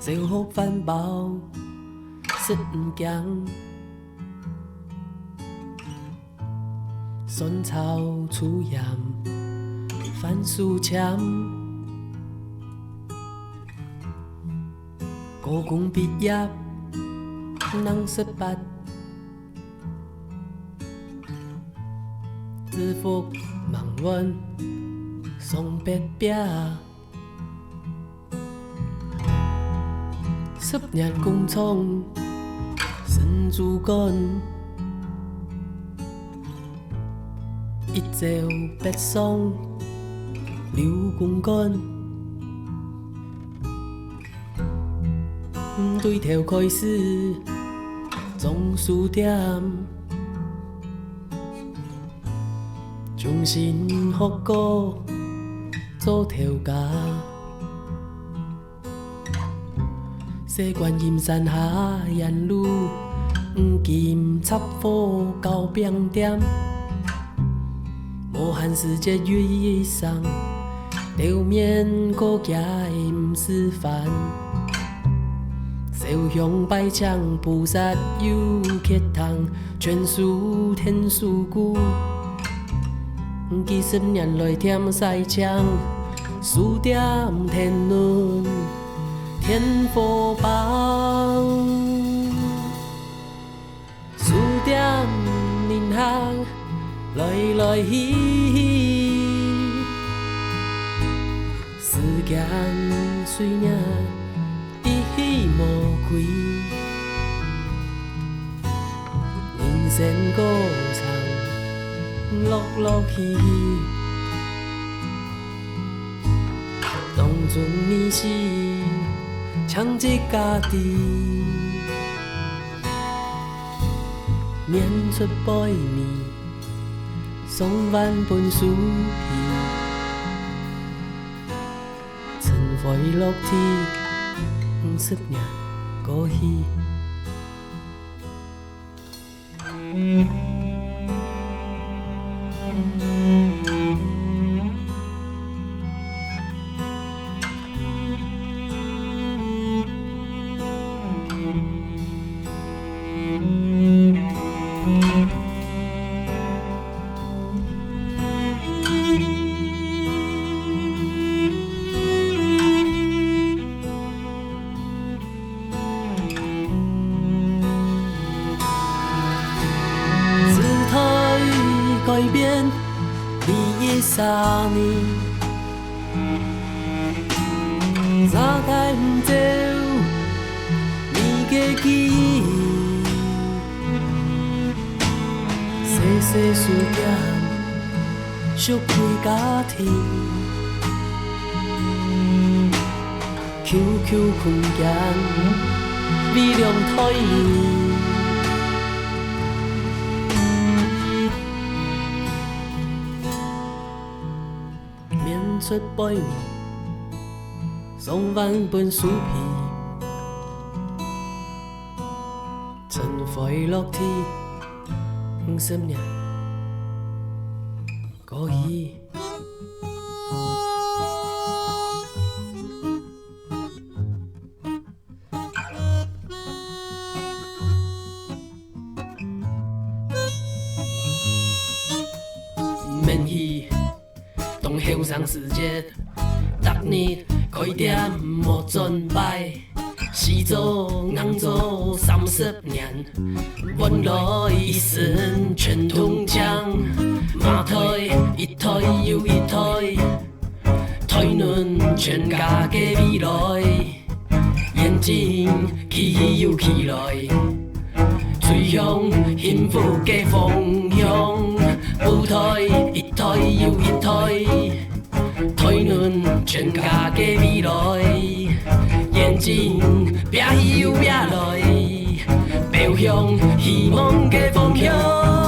小好饭包食毋强，酸草粗盐番薯签，高工毕业人18，制服忙阮送别饼。10年工厂生主管，一朝北上刘公干，对头开始总书店，重新复古做头家。西关阴山下沿路，黄金插火到饼店，无限世界月上，表面顾家的毋是饭。烧香拜枪，菩萨有乞汤，全书天书句。几十年来添西墙，书店天伦。天佛帮，书店人行来来去去，时间随影一去无归，人生歌唱落落去去，当作你是。强一家己，免出杯面，送万本书皮，尘灰落地，10年过去。改变23年，三界不走，你的记忆，细细思念，熟开家庭 ，QQ 空间，微量推理。出杯面，送万本书皮，尘灰落地，10年过去。免去。向上世界，10年开店无准摆，时做硬做30年，本来一生全通江，马腿一推又一推，推论全家的未来，眼睛起又起来，吹向幸福的方向。舞台一推又一推，推论全家的未来，眼睛拼又拼来，标向希望的方向。